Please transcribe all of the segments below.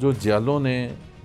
जो जियालों ने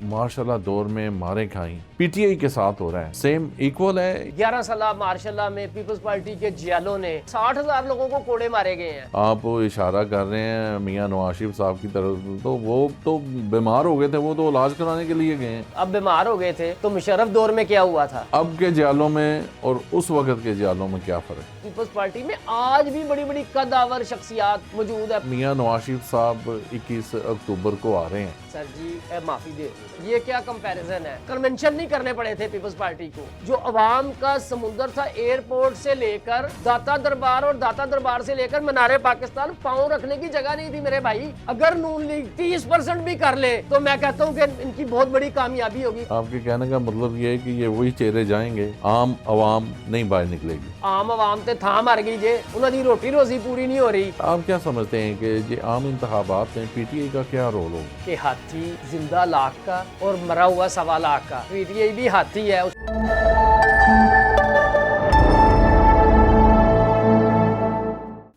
मार्शल दौर में मारे खाई पीटीआई के साथ हो रहा है, सेम इक्वल है। 11 साल मार्शल में पीपल्स पार्टी के जियालों ने 60,000 लोगों को कोड़े मारे गए हैं। आप इशारा कर रहे हैं मियां नवाज शरीफ साहब की तरफ, तो वो तो बीमार हो गए थे, वो तो इलाज कराने के लिए गए हैं। अब बीमार हो गए थे तो मुशर्रफ दौर में क्या हुआ था? अब के जियालों में और उस वक्त के जियालों में क्या फर्क है? पीपल्स पार्टी में आज भी बड़ी बड़ी कदावर शख्सियात मौजूद है। मियां नवाज शरीफ साहब 21 अक्टूबर को आ रहे हैं। सर जी माफी दे, ये क्या कंपैरिजन है? कन्वेंशन नहीं करने पड़े थे पीपल्स पार्टी को। जो अवाम का समुंदर था, एयरपोर्ट से लेकर दाता दरबार और दाता दरबार से लेकर मीनारे पाकिस्तान, पांव रखने की जगह नहीं थी मेरे भाई। अगर नून लीग 30% भी कर ले तो मैं कहता हूँ कि इनकी बहुत बड़ी कामयाबी होगी। आपके कहने का मतलब ये है कि ये वही चेहरे जाएंगे, आम आवाम नहीं बाहर निकलेगी। आम आवाम ते था मर गई जे, उन्होंने रोटी रोजी पूरी नहीं हो रही। आप क्या समझते हैं कि ये आम इंतखाबात में पीटीआई का क्या रोल होगा? कि हाथी जिंदा लाख का और मरा हुआ 1.25 लाख का, पीटीआई भी हाथी है।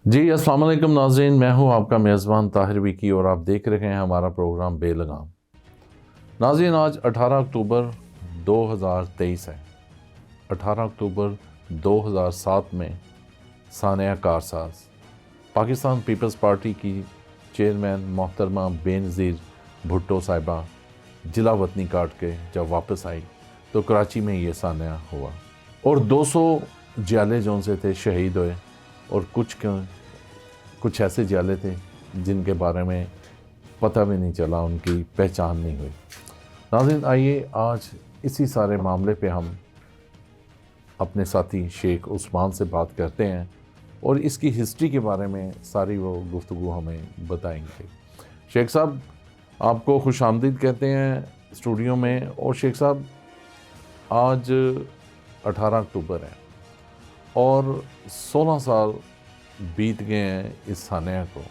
जी अस्सलाम वालेकुम नाज़रीन, मैं हूं आपका मेज़बान ताहिर विकी और आप देख रहे हैं हमारा प्रोग्राम बेलगाम। नाज़रीन, आज 18 अक्टूबर 2023 है। 18 अक्टूबर 2007 में सानिया कारसाज पाकिस्तान पीपल्स पार्टी की चेयरमैन मोहतरमा बेनज़ीर भुट्टो साहिबा जिला वतनी काट के जब वापस आई तो कराची में ये सानिया हुआ और 200 जियाले जो से थे शहीद हुए और कुछ ऐसे जियाले थे जिनके बारे में पता भी नहीं चला, उनकी पहचान नहीं हुई। नाज़रीन, आइए आज इसी सारे मामले पे हम अपने साथी शेख उस्मान से बात करते हैं और इसकी हिस्ट्री के बारे में सारी वो गुफ्तगू हमें बताएंगे। शेख साहब, आपको खुशामदीद कहते हैं स्टूडियो में। और शेख साहब, आज 18 अक्टूबर है और 16 साल बीत गए हैं इस सानिया को,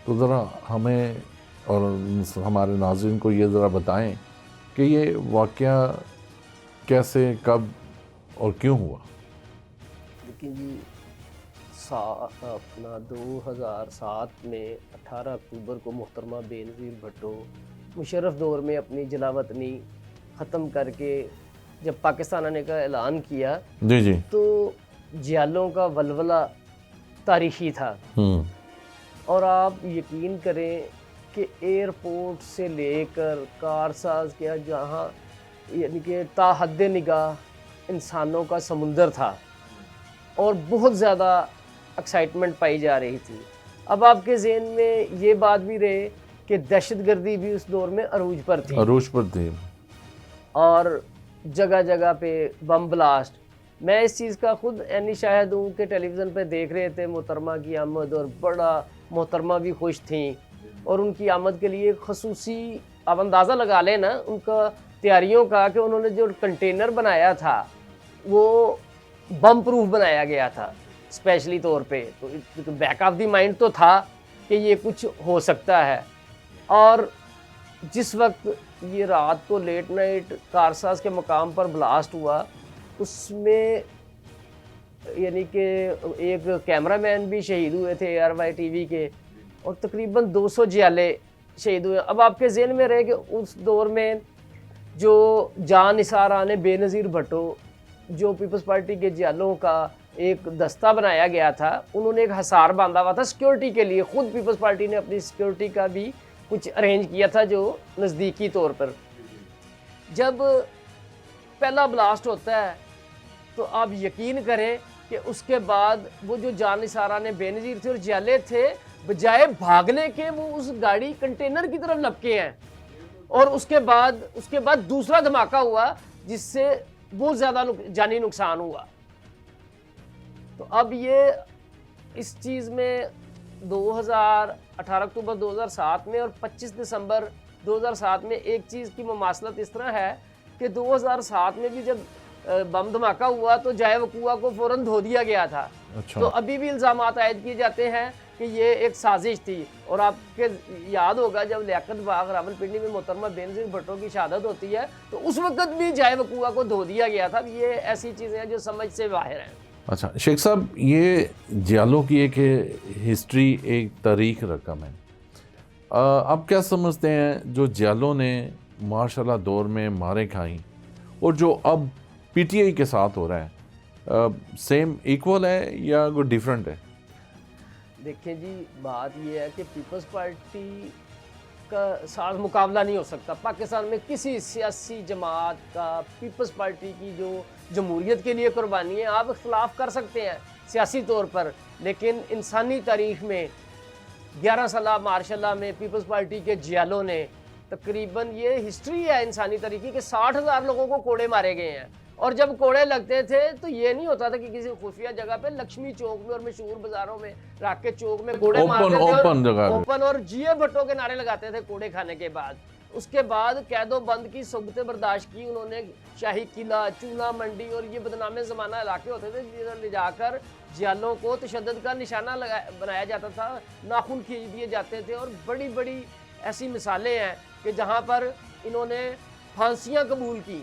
तो ज़रा हमें और हमारे नाज़रीन को ये ज़रा बताएं कि ये वाक़या कैसे, कब और क्यों हुआ। लेकिन जी अपना 2007 में 18 अक्टूबर को मोहतरमा बेनज़ीर भुट्टो मुशर्रफ दौर में अपनी जिला वतनी ख़त्म करके जब पाकिस्तान आने का ऐलान किया जी तो जियालों का वलवला तारीख़ी था। और आप यकीन करें कि एयरपोर्ट से लेकर कारसाज के जहाँ यानी कि ताहद्दे निगाह इंसानों का समुंदर था और बहुत ज़्यादा एक्साइटमेंट पाई जा रही थी। अब आपके ज़हन में ये बात भी रहे कि दहशतगर्दी भी उस दौर में अरूज पर थी और जगह जगह पे बम ब्लास्ट। मैं इस चीज़ का खुद ऐनी शाहिद हूँ कि टेलीविज़न पे देख रहे थे मोहतरमा की आमद और बड़ा मोहतरमा भी खुश थी और उनकी आमद के लिए खसूसी, आप अंदाज़ा लगा लें ना उनका तैयारियों का, कि उन्होंने जो कंटेनर बनाया था वो बम प्रूफ बनाया गया था स्पेशली तौर पे। तो बैक ऑफ द माइंड तो था कि ये कुछ हो सकता है। और जिस वक्त ये रात को लेट नाइट कारसाज के मकाम पर ब्लास्ट हुआ, उसमें यानी कि एक कैमरामैन भी शहीद हुए थे ARY TV के और तकरीबन 200 जियाले शहीद हुए। अब आपके ज़हन में रहे कि उस दौर में जो जान निसार आने बेनज़ीर भुट्टो, जो पीपल्स पार्टी के जियालों का एक दस्ता बनाया गया था, उन्होंने एक हसार बांधा हुआ था सिक्योरिटी के लिए। खुद पीपल्स पार्टी ने अपनी सिक्योरिटी का भी कुछ अरेंज किया था जो नज़दीकी तौर पर। जब पहला ब्लास्ट होता है तो आप यकीन करें कि उसके बाद वो जो जान निसारा ने बेनज़ीर थे और जियाले थे, बजाय भागने के वो उस गाड़ी कंटेनर की तरफ लपके हैं और उसके बाद दूसरा धमाका हुआ जिससे बहुत ज़्यादा जानी नुकसान हुआ। तो अब ये इस चीज़ में 18 अक्टूबर 2007 में और 25 दिसंबर 2007 में एक चीज़ की मुमासलत इस तरह है कि 2007 में भी जब बम धमाका हुआ तो जाए वकूआ को फ़ौरन धो दिया गया था। अच्छा। तो अभी भी इल्ज़ामात आयद किए जाते हैं कि ये एक साजिश थी। और आपके याद होगा जब लियाकत बाग रावलपिंडी में मोहतरमा बेनज़ीर भुट्टो की शहादत होती है तो उस वक्त भी जाए वकूआ को धो दिया गया था। ये ऐसी चीज़ें हैं जो समझ से बाहर हैं। अच्छा शेख साहब, ये जियालों की एक हिस्ट्री, एक तारीख रकम है। आप क्या समझते हैं जो जियालों ने मार्शल दौर में मारें खाई और जो अब पीटीआई के साथ हो रहा है, सेम इक्वल है या कोई डिफरेंट है? देखिए जी, बात ये है कि पीपल्स पार्टी का साथ मुकाबला नहीं हो सकता। पाकिस्तान में किसी सियासी जमात का पीपल्स पार्टी की जो जमहूरियत के लिए कुर्बानी है, आप इख्तलाफ कर सकते हैं सियासी तौर पर, लेकिन इंसानी तारीख में 11 साल मार्शल में पीपल्स पार्टी के जियालों ने तकरीबन, ये हिस्ट्री है इंसानी तरीके के, 60,000 लोगों को कोड़े मारे गए हैं। और जब कोड़े लगते थे तो ये नहीं होता था कि किसी खुफिया जगह पे लक्ष्मी चौक में और मशहूर बाजारों में, राके चौक में कोड़े मारते थे, ओपन जगह, ओपन, और जिए भट्टो के नारे लगाते थे कोड़े खाने के बाद। उसके बाद कैदो बंद की सोबतें बर्दाश्त की उन्होंने, शाही किला, चूना मंडी और ये बदनामे ज़माना इलाके होते थे जिधर ले जाकर जियालों को तशद्दुद का निशाना बनाया जाता था, नाखून खींच दिए जाते थे। और बड़ी बड़ी ऐसी मिसालें हैं कि जहाँ पर इन्होंने फांसियाँ कबूल की।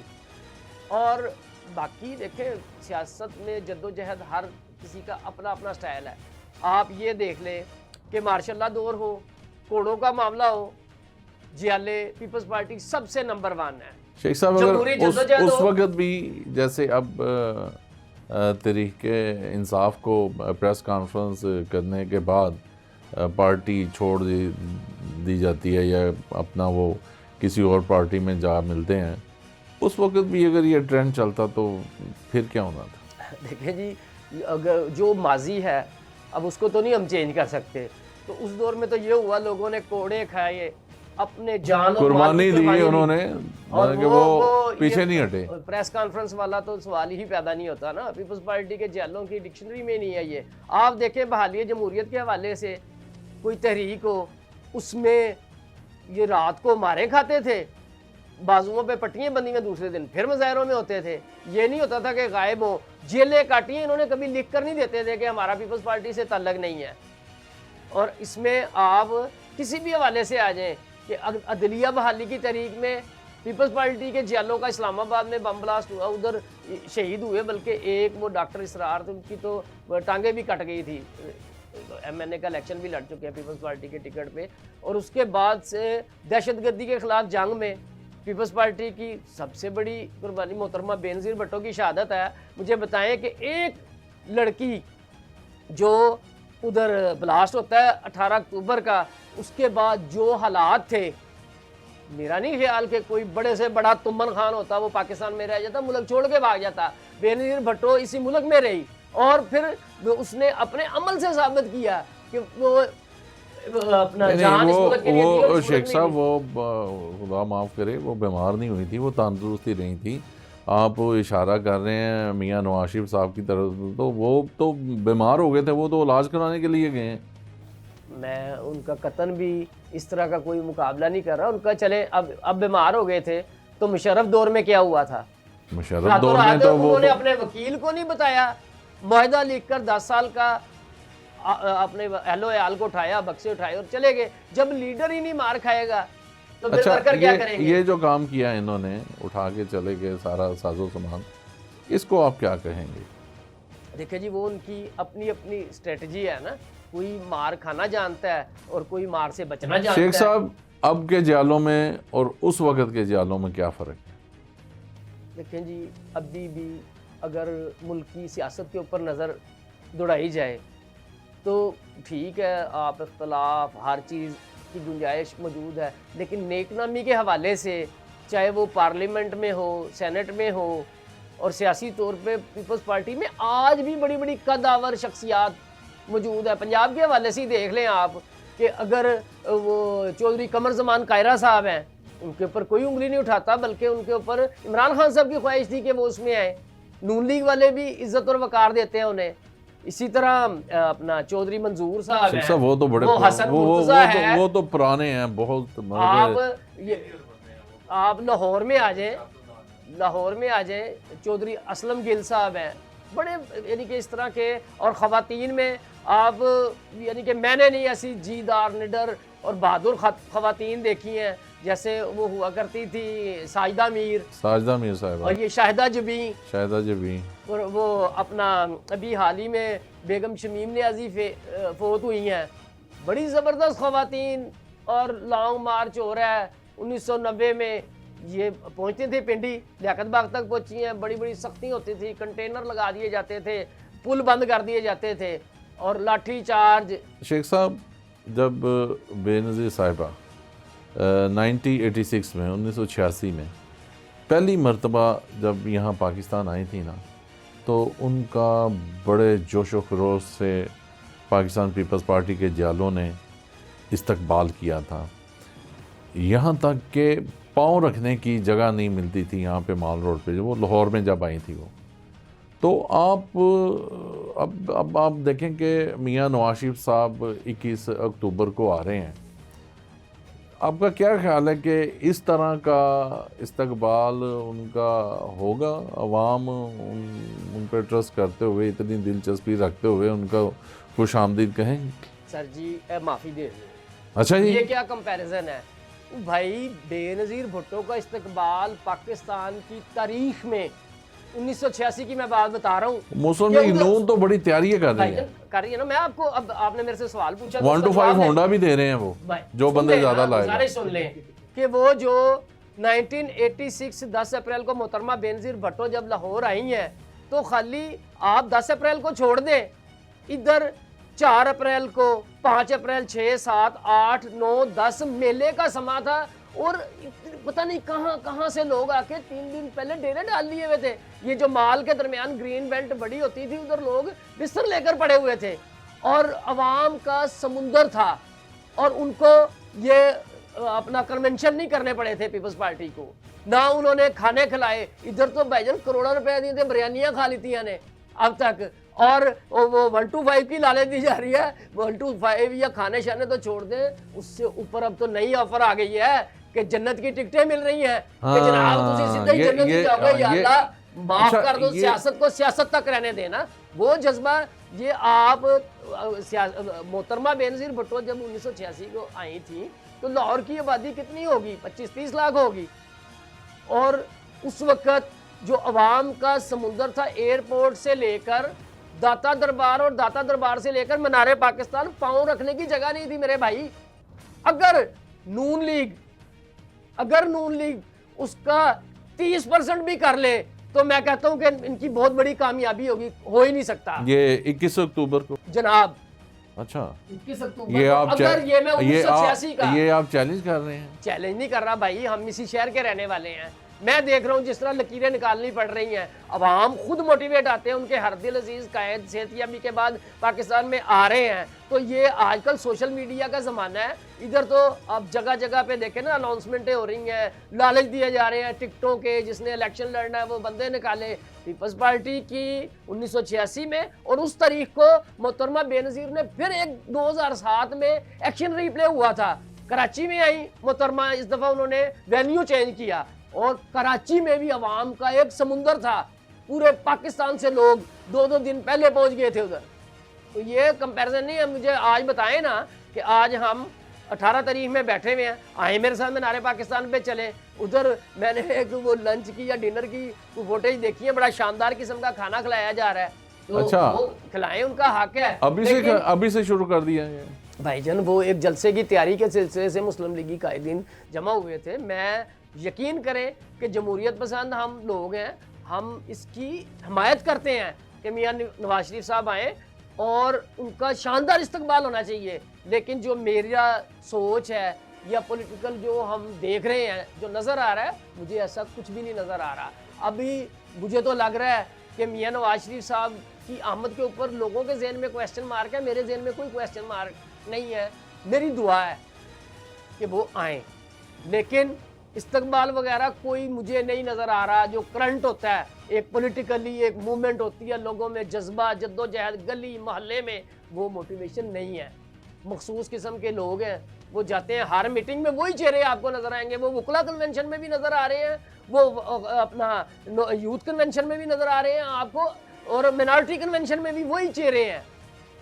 और बाकी देखें, सियासत में जद्दोजहद हर किसी का अपना अपना स्टाइल है। आप ये देख लें कि मार्शल दौर हो, कोड़ों का मामला हो, जियाले पीपल्स पार्टी सबसे नंबर 1 है। शेख साहब, अगर उस वक्त भी जैसे अब तहरीके इंसाफ को प्रेस कॉन्फ्रेंस करने के बाद पार्टी छोड़ दी जाती है या अपना वो किसी और पार्टी में जा मिलते हैं, उस वक्त भी अगर ये ट्रेंड चलता तो फिर क्या होना था? देखिए जी, अगर जो माजी है अब उसको तो नहीं हम चेंज कर सकते। तो उस दौर में तो ये हुआ, लोगों ने कोड़े खाए, अपने जान कुर्बानी दी उन्होंने, और वो पीछे नहीं हटे। प्रेस कॉन्फ्रेंस वाला तो सवाल ही पैदा नहीं होता ना। पीपल्स पार्टी के जियालों की डिक्शनरी में नहीं है ये। आप देखें, बहाली जमहूरियत के हवाले से कोई तहरीक हो, उसमें ये रात को मारे खाते थे, बाजुओं पे पट्टियां बंदी में, दूसरे दिन फिर मुजाहरों में होते थे। ये नहीं होता था कि गायब हो, जेलें काटी हैं इन्होंने, कभी लिख कर नहीं देते थे कि हमारा पीपल्स पार्टी से ताल्लुक नहीं है। और इसमें आप किसी भी हवाले से आ जाएं कि अदलिया बहाली की तहरीक में पीपल्स पार्टी के जियालों का इस्लामाबाद में बम ब्लास्ट हुआ, उधर शहीद हुए, बल्कि एक वो डॉक्टर इसरार थे, उनकी तो टांगें भी कट गई थी। MNA का इलेक्शन भी लड़ चुके हैं पीपल्स पार्टी के टिकट पे। और उसके बाद से दहशतगर्दी के खिलाफ जंग में पीपल्स पार्टी की सबसे बड़ी कुर्बानी मोहतरमा बेनज़ीर भट्टो की शहादत है। मुझे बताएं कि एक लड़की जो उधर ब्लास्ट होता है 18 अक्टूबर का, उसके बाद जो हालात थे, मेरा नहीं ख्याल कि कोई बड़े से बड़ा तुमन खान होता वो पाकिस्तान में रह जाता, मुल्क छोड़ के भाग जाता। बेनज़ीर भट्टो इसी मुल्क में रही और फिर उसने अपने अमल से साबित किया कि वो अपना जान इस मुल्क के लिए दी और शेख साहब, वो खुदा माफ़ करे, वो बीमार नहीं हुई थी, वो तंदुरुस्ती नहीं थी। आप इशारा कर रहे हैं मियाँ नवाज शरीफ साहब की तरफ, तो वो तो बीमार हो गए थे, वो तो इलाज कराने के लिए गए हैं। मैं उनका कतन भी इस तरह का कोई मुकाबला नहीं कर रहा उनका। चले अब बीमार हो गए थे तो मुशर्रफ दौर में क्या हुआ था? मुशर्रफ दौर में तो उन्होंने अपने वकील को नहीं बताया, मुआहदा लिखकर 10 साल का अपने LOAL को उठाया, बक्से उठाए और चले गए। जब लीडर ही नहीं मार खाएगा तो फिर वर्कर क्या करेंगे? ये जो काम किया इन्होंने, उठा के चले गए सारा साजो सामान, इसको आप क्या कहेंगे? देखिए जी, वो उनकी अपनी अपनी स्ट्रेटजी है ना। कोई मार खाना जानता है और कोई मार से बचना जानता है। शेख साहब, अब के जियालों में और उस वक्त के जियालों में क्या फ़र्क है? देखें जी, अभी भी अगर मुल्क की सियासत के ऊपर नज़र दौड़ाई जाए तो ठीक है, आप इख्तलाफ हर चीज़ की गुंजाइश मौजूद है, लेकिन नेकनामी के हवाले से, चाहे वो पार्लियामेंट में हो, सेनेट में हो, और सियासी तौर पे पीपल्स पार्टी में आज भी बड़ी बड़ी कदावर शख्सियात मौजूद है। पंजाब के हवाले से ही देख लें आप कि अगर वो चौधरी कमर जमान कायरा साहब हैं, उनके ऊपर कोई उंगली नहीं उठाता, बल्कि उनके ऊपर इमरान खान साहब की ख्वाहिश थी कि वो उसमें आए। नून लीग वाले भी इज्जत और वकार देते हैं उन्हें। इसी तरह अपना चौधरी मंजूर साहब हैं, वो तो बड़े, वो तो पुराने हैं बहुत। आप लाहौर में आ जाएं, लाहौर में आ जाएं, चौधरी असलम गिल साहब हैं, बड़े यानी कि इस तरह के। और ख़वातीन में आप यानी कि मैंने नहीं ऐसी जीदार, निडर और बहादुर ख़वातीन देखी हैं, जैसे वो हुआ करती थी साजिदा मीर साहब, और ये शाहिदा जबी, और वो अपना अभी हाल ही में बेगम शमीम नियाज़ी फोत हुई हैं, बड़ी ज़बरदस्त ख़वातीन। और लॉन्ग मार्च हो रहा है। 1990 में ये पहुंचते थे पिंडी, लियाकत बाग तक पहुंची हैं, बड़ी बड़ी सख्ती होती थी, कंटेनर लगा दिए जाते थे, पुल बंद कर दिए जाते थे और लाठी चार्ज। शेख साहब, जब बेनज़ीर साहिबा 1986 में 1986 में पहली मर्तबा जब यहाँ पाकिस्तान आई थी ना, तो उनका बड़े जोश व खरोश से पाकिस्तान पीपल्स पार्टी के जालों ने इस्तकबाल किया था। यहाँ तक के पाँव रखने की जगह नहीं मिलती थी यहाँ पे माल रोड पे, वो लाहौर में जब आई थी वो। तो आप अब आप देखें कि मियाँ नवाज शरीफ साहब 21 अक्टूबर को आ रहे हैं, आपका क्या ख्याल है कि इस तरह का इस्तकबाल उनका होगा? अवाम उन पर ट्रस्ट करते हुए, इतनी दिलचस्पी रखते हुए उनका खुश आमदीद कहेंगे? सर जी माफ़ी दे, अच्छा जी, ये क्या कंपैरिजन है भाई? बेनज़ीर भुट्टो का इस्तकबाल पाकिस्तान की तारीख में 1986 की मैं बात बता रहा हूँ। मुस्लिम लीग नून तो बड़ी तैयारी कर रही है ना। मैं आपको, अब आपने मेरे से सवाल पूछा, 1 to 5 होंडा भी दे रहे हैं वो, जो बंदे ज्यादा लाएगा। सारे सुन लें कि वो जो 1986 10 अप्रैल को मोहतरमा बेनज़ीर भुट्टो जब लाहौर आई हैं, तो खाली आप 10 अप्रैल को छोड़ दें, इधर 4 अप्रैल को, 5 अप्रैल, 6, 7, 8, 9, 10 मेले का समा था और पता नहीं कहां कहां से लोग आके 3 दिन पहले डेरे डाल लिए हुए थे। ये जो माल के दरमियान ग्रीन बेल्ट बड़ी होती थी, उधर लोग बिस्तर लेकर पड़े हुए थे और अवाम का समुंदर था और उनको ये अपना कन्वेंशन नहीं करने पड़े थे पीपल्स पार्टी को, ना उन्होंने खाने खिलाए। इधर तो भाईजान करोड़ों रुपए दिए थे, बिरयानियां खा ली थी ने अब तक, और वो 1 to 5 की लालच दी जा रही है। 1 to 5 या खाने शाने तो छोड़ दें, उससे ऊपर अब तो नई ऑफर आ गई है कि जन्नत की टिकटें मिल रही हैं कि जनाब तुसी सीधा ही जन्नत में जाओगे, या अल्लाह माफ कर दो, सियासत को सियासत तक रहने देना। वो जज्बा ये आप मोहतरमा बेनज़ीर भुट्टो जब 1986 को आई थी तो लाहौर की आबादी कितनी होगी? 25-30 लाख होगी। और उस वक्त जो अवाम का समुंदर था, एयरपोर्ट से लेकर दाता दरबार और दाता दरबार से लेकर मीनारे पाकिस्तान, पांव रखने की जगह नहीं थी मेरे भाई। अगर नून लीग उसका 30% भी कर ले तो मैं कहता हूं कि इनकी बहुत बड़ी कामयाबी होगी। हो ही नहीं सकता। ये 21 अक्टूबर को जनाब, अच्छा 21 अक्टूबर ये आप अगर ये मैं 1986 का ये आप चैलेंज कर रहे हैं? चैलेंज नहीं कर रहा भाई, हम इसी शहर के रहने वाले हैं। मैं देख रहा हूँ जिस तरह लकीरें निकालनी पड़ रही हैं, अवाम खुद मोटिवेट आते हैं, उनके हरदिल अजीज कायद सेहतियाबी के बाद पाकिस्तान में आ रहे हैं। तो ये आजकल सोशल मीडिया का ज़माना है, इधर तो अब जगह जगह पे देखें ना अनाउंसमेंटें हो रही हैं, लालच दिए जा रहे हैं टिकटों के, जिसने इलेक्शन लड़ना है वो बंदे निकाले। पीपल्स पार्टी की 1986 में और उस तारीख को मोहतरमा बेनज़ीर ने फिर एक 2007 में एक्शन रिप्ले हुआ था, कराची में आई मोहतरमा, इस दफ़ा उन्होंने वेन्यू चेंज किया और कराची में भी अवाम का एक समुंदर था, पूरे पाकिस्तान से लोग 2-2 दिन पहले पहुंच गए थे उधर। तो ये कंपैरिजन नहीं है। मुझे आज बताएं ना कि आज हम 18 तारीख में बैठे हुए हैं, आए मेरे साथ मीनारे पाकिस्तान पे चले, उधर मैंने एक वो लंच की या डिनर की फुटेज देखी है, बड़ा शानदार किस्म का खाना खिलाया जा रहा है। तो अच्छा, वो खिलाएं, उनका हक है। अभी से शुरू कर दिया है भाईजान। वो एक जलसे की तैयारी के सिलसिले से मुस्लिम लीगी कायदीन जमा हुए थे। मैं यकीन करें कि जमहूरियत पसंद हम लोग हैं, हम इसकी हमायत करते हैं कि मियाँ नवाज शरीफ साहब आए और उनका शानदार इस्तकबाल होना चाहिए। लेकिन जो मेरा सोच है या पॉलिटिकल जो हम देख रहे हैं, जो नज़र आ रहा है, मुझे ऐसा कुछ भी नहीं नज़र आ रहा। अभी मुझे तो लग रहा है कि मियाँ नवाज शरीफ साहब की आमद के ऊपर लोगों के जहन में क्वेश्चन मार्क है, मेरे जहन में कोई क्वेश्चन मार्क नहीं है। मेरी दुआ है कि वो आए, लेकिन इस्तकबाल वगैरह कोई मुझे नहीं नज़र आ रहा। जो करंट होता है, एक पॉलिटिकली एक मूवमेंट होती है, लोगों में जज्बा, जद्दोजहद, गली मोहल्ले में, वो मोटिवेशन नहीं है। मखसूस किस्म के लोग हैं, वो जाते हैं हर मीटिंग में, वही चेहरे आपको नज़र आएंगे। वो वकला कन्वेंशन में भी नज़र आ रहे हैं, वो अपना यूथ कन्वेंशन में भी नज़र आ रहे हैं आपको, और मिनॉरिटी कन्वेंशन में भी वही चेहरे हैं।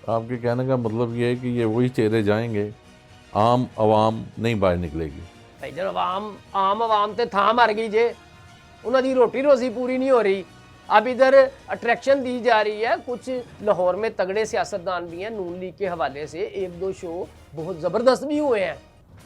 आपके कहने का मतलब ये है कि ये वही चेहरे जाएंगे, आम आवाम नहीं बाहर निकलेगी। भाई जब आम आवाम ते थां मर गई जे, उन्होंने रोटी रोजी पूरी नहीं हो रही। अब इधर अट्रैक्शन दी जा रही है। कुछ लाहौर में तगड़े सियासतदान भी हैं नून लीग के हवाले से, 1-2 शो बहुत ज़बरदस्त भी हुए हैं,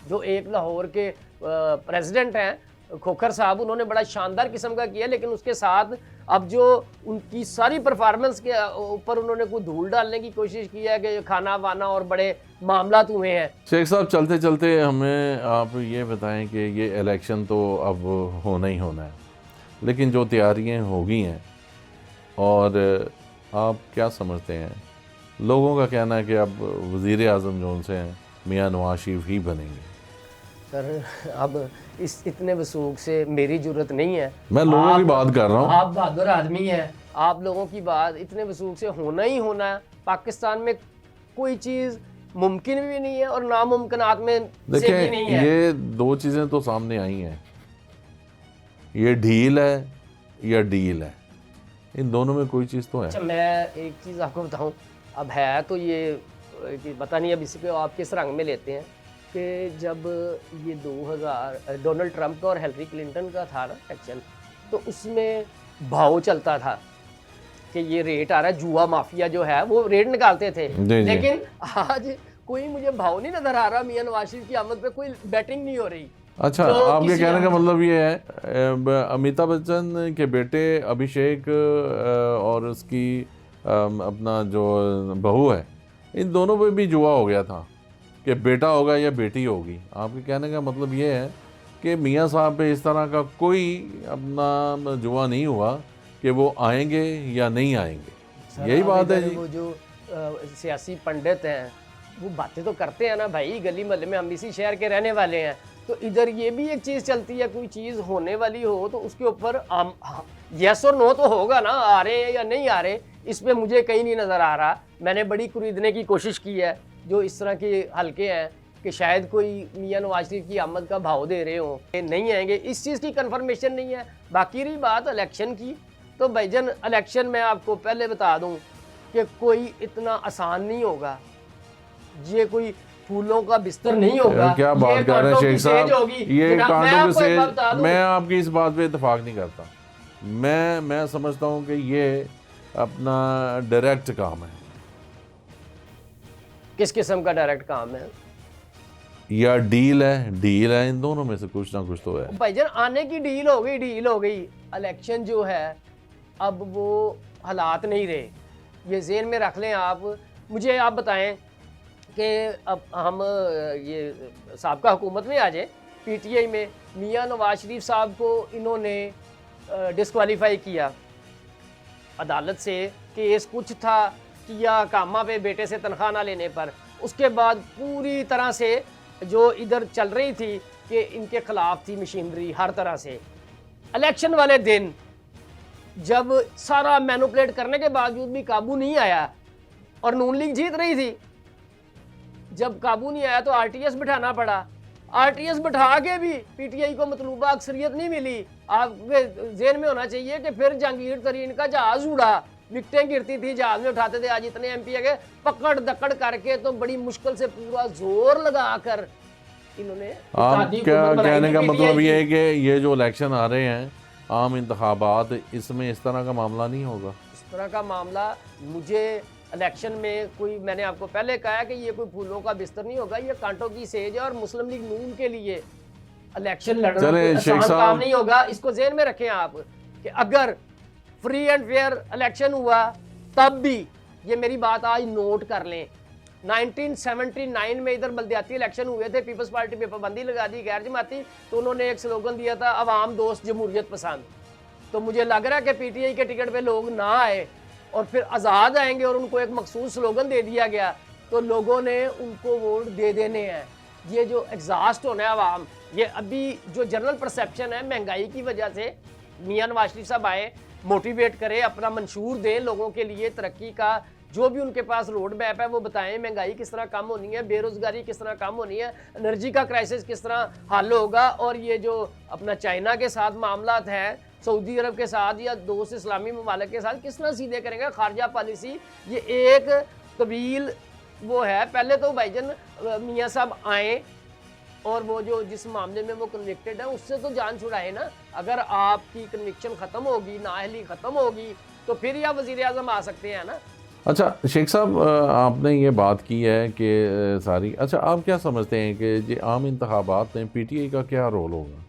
जो एक लाहौर के प्रेसिडेंट हैं खोखर साहब, उन्होंने बड़ा शानदार किस्म का किया, लेकिन उसके साथ अब जो उनकी सारी परफॉर्मेंस के ऊपर उन्होंने कोई धूल डालने की कोशिश की है कि खाना वाना और बड़े मामला हुए हैं। शेख साहब, चलते चलते हमें आप ये बताएं कि ये इलेक्शन तो अब होना ही होना है, लेकिन जो तैयारियां हो गई हैं, और आप क्या समझते हैं? लोगों का कहना है कि अब वज़ीर आज़म जो उनसे हैं मियाँ नवाज शरीफ ही बनेंगे। सर अब इस इतने वसूख से मेरी जरूरत नहीं है, मैं लोगों की बात कर रहा हूँ। आप बहादुर आदमी हैं, आप लोगों की बात इतने वसूख से होना ही होना है। पाकिस्तान में कोई चीज़ मुमकिन भी नहीं है और नामुमकिनात में से भी नहीं देखिए, है। ये दो चीज़ें तो सामने आई हैं, ये ढील है या डील है, इन दोनों में कोई चीज़ तो है। अच्छा, मैं एक चीज़ आपको बताऊं, अब है तो ये कि पता नहीं अब इसको आप किस रंग में लेते हैं कि जब ये 2000 डोनाल्ड ट्रंप का और हिलरी क्लिंटन का था ना इलेक्शन, तो उसमें भाव चलता था कि ये रेट आ रहा है, जुआ माफिया जो है वो रेट निकालते थे। जी। लेकिन आज कोई मुझे भाव नहीं नजर आ रहा, मियां नवाज शरीफ की आमद पे कोई बैटिंग नहीं हो रही। अच्छा, तो आपके किसी कहने का आमद- मतलब ये है अमिताभ बच्चन के बेटे अभिषेक और उसकी अपना जो बहू है, इन दोनों पे भी जुआ हो गया था कि बेटा होगा या बेटी होगी। आपके कहने का मतलब ये है कि मियाँ साहब पे इस तरह का कोई अपना जुआ नहीं हुआ कि वो आएंगे या नहीं आएंगे, सर, यही अब बात है इधर जी। वो जो सियासी पंडित हैं वो बातें तो करते हैं ना भाई, गली मोहल्ले में, हम इसी शहर के रहने वाले हैं, तो इधर ये भी एक चीज़ चलती है, कोई चीज़ होने वाली हो तो उसके ऊपर यस और नो तो होगा ना, आ रहे हैं या नहीं आ रहे, इस पे मुझे कहीं नहीं नज़र आ रहा। मैंने बड़ी खरीदने की कोशिश की है जो इस तरह के हल्के हैं कि शायद कोई मियां नवाज शरीफ की आमद का भाव दे रहे हों कि नहीं आएंगे, इस चीज़ की कंफर्मेशन नहीं है। बाकी रही बात इलेक्शन की, तो भाईजान इलेक्शन मैं आपको पहले बता दूं कि कोई इतना आसान नहीं होगा, ये कोई फूलों का बिस्तर नहीं होगा। क्या बात ये कर रहे हैं कांटों शेख की साहब, सेज होगी। ये जनाब, मैं कांटों की आपको एक बात बता सेज, दूं, मैं आपकी इस बात पे इतफाक नहीं करता। मैं समझता हूँ कि ये अपना डायरेक्ट काम है, किस किस्म का डायरेक्ट काम है या डील है, इन दोनों में से कुछ ना कुछ तो है। भाईजान। आने की डील हो गई। इलेक्शन जो है अब वो हालात नहीं रहे, ये ज़हन में रख लें आप। मुझे आप बताएं कि अब हम ये साबका हुकूमत में आ जाए, पीटीआई में मियां नवाज शरीफ साहब को इन्होंने डिस्क्वालीफाई किया अदालत से, केस कुछ था किया कामा पे बेटे से तनख्वाह ना लेने पर। उसके बाद पूरी तरह से जो इधर चल रही थी कि इनके खिलाफ थी मशीनरी हर तरह से। इलेक्शन वाले दिन जब सारा मैनिपुलेट करने के बावजूद भी काबू नहीं आया और नून लीग जीत रही थी, जब काबू नहीं आया तो आरटीएस बिठाना पड़ा। आरटीएस बिठा के भी पीटीआई को मतलूबा अक्सरियत नहीं मिली। आपके जेहन में होना चाहिए कि फिर जहांगीर तरीन का जहाज उड़ा, विकटें गिरती थी, जहाज में उठाते थे। आज इतने एमपी है पकड़ दकड़ करके तो बड़ी मुश्किल से पूरा जोर लगाकर इन्होंने आप क्या कहने का मतलब ये है कि ये जो इलेक्शन आ रहे हैं आम इंतखाबात, इसमें इस तरह का मामला नहीं होगा? इस तरह का मामला मुझे इलेक्शन में कोई, मैंने आपको पहले कहा है कि ये कोई फूलों का बिस्तर नहीं होगा, ये कांटों की सेज है। और मुस्लिम लीग नून के लिए इलेक्शन लड़ना कोई आसान काम नहीं होगा। इसको जेहन में रखें आप कि अगर फ्री एंड फेयर इलेक्शन हुआ तब भी, ये मेरी बात आज नोट कर लें, 1979 में इधर बल्दियाती इलेक्शन हुए थे, पीपल्स पार्टी पे पाबंदी लगा दी गैर जमाती, तो उन्होंने एक स्लोगन दिया था, अवाम दोस्त जमहूरियत पसंद। तो मुझे लग रहा है कि पीटीआई के टिकट पे लोग ना आए और फिर आज़ाद आएंगे और उनको एक मखसूस स्लोगन दे दिया गया तो लोगों ने उनको वोट दे देने हैं। ये जो एग्जॉस्ट होना है अवाम, ये अभी जो जनरल परसेप्शन है महंगाई की वजह से, मियां नवाज शरीफ साहब आए, मोटिवेट करें, अपना मंशूर दें लोगों के लिए, तरक्की का जो भी उनके पास रोड मैप है वो बताएं, महंगाई किस तरह कम होनी है, बेरोजगारी किस तरह कम होनी है, एनर्जी का क्राइसिस किस तरह हल होगा, और ये जो अपना चाइना के साथ मामला है, सऊदी अरब के साथ या दोस्त इस्लामी ममालिक के साथ किस तरह सीधे करेंगे, खारजा पॉलिसी, ये एक तवील वो है। पहले तो भाईजान मियाँ साहब आए और वो जो जिस मामले में वो कन्विक्टेड है उससे तो जान छुड़ाए ना। अगर आपकी कन्विक्शन ख़त्म होगी, नाअहली ख़त्म होगी, तो फिर या वज़ीर आज़म आ सकते हैं ना। अच्छा शेख साहब, आपने ये बात की है कि सारी, अच्छा आप क्या समझते हैं कि ये आम इंतखाबात में पीटीआई का क्या रोल होगा?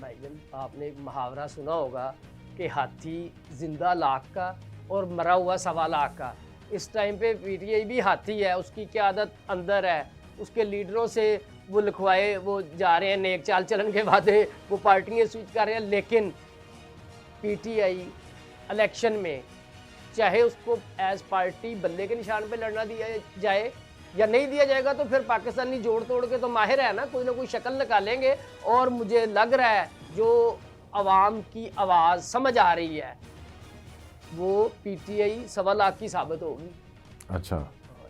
भाईजान, आपने एक मुहावरा सुना होगा कि हाथी जिंदा लाख का और मरा हुआ 1.25 लाख का। इस टाइम पे पीटीआई भी हाथी है, उसकी क़यादत अंदर है, उसके लीडरों से वो लिखवाए वो जा रहे हैं, नेक चाल चलन के वादे वो पार्टियाँ स्विच कर रहे हैं। लेकिन पीटीआई इलेक्शन में चाहे उसको एज पार्टी बल्ले के निशान पे लड़ना दिया जाए या नहीं दिया जाएगा, तो फिर पाकिस्तानी जोड़ तोड़ के तो माहिर है ना कोई शक्ल निकालेंगे। और मुझे लग रहा है जो आवाम की आवाज़ समझ आ रही है वो पीटीआई 1.25 लाख की साबित होगी। अच्छा,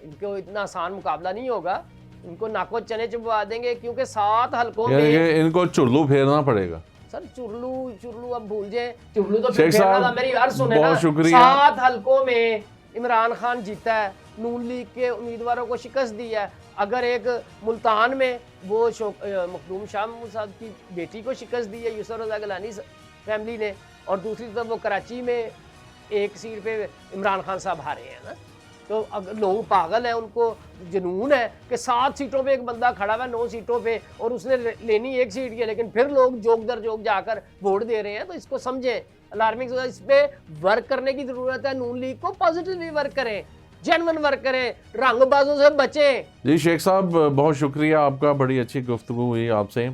इनको इतना आसान मुकाबला नहीं होगा, इनको नाको चने चुबवा देंगे, क्योंकि 7 हलकों यानी में कि इनको चुल्लू फेरना पड़ेगा। सर चुरलू अब भूल जाए, चुरलू तो शेख फिर फेरना था। साहब, मेरी बात सुने ना, बहुत शुक्रिया। 7 हलकों में इमरान खान जीता है, नून लीग के उम्मीदवारों को शिकस्त दी है। अगर एक मुल्तान में वो मखदूम शाह साहब की बेटी को शिकस्त दी है यूसुफ रज़ा गिलानी फैमिली ने, और दूसरी तरफ वो कराची में एक सीट पे इमरान खान साहब हारे हैं ना। तो अगर लोग पागल हैं, उनको जुनून है कि 7 सीटों पे एक बंदा खड़ा हुआ है 9 सीटों पे, और उसने लेनी 1 सीट की है, लेकिन फिर लोग जोक दर जोक जाकर वोट दे रहे हैं। तो इसको समझें, अलार्मिंग, इस पे वर्क करने की ज़रूरत है। नून लीग को पॉजिटिवली वर्क करें, जेन्युइन वर्क करें, रंगबाजों से बचें। जी शेख साहब, बहुत शुक्रिया आपका, बड़ी अच्छी गुफ्तगू हुई आपसे।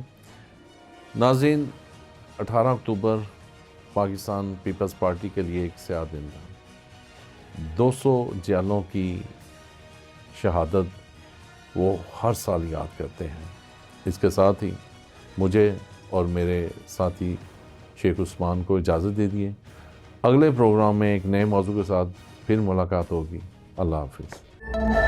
नाज़रीन, 18 अक्टूबर पाकिस्तान पीपल्स पार्टी के लिए एक स्याह दिन था। 200 जयालों की शहादत वो हर साल याद करते हैं। इसके साथ ही मुझे और मेरे साथी शेख उस्मान को इजाज़त दे दिए। अगले प्रोग्राम में एक नए मौजू के साथ फिर मुलाकात होगी। अल्लाह हाफिज़।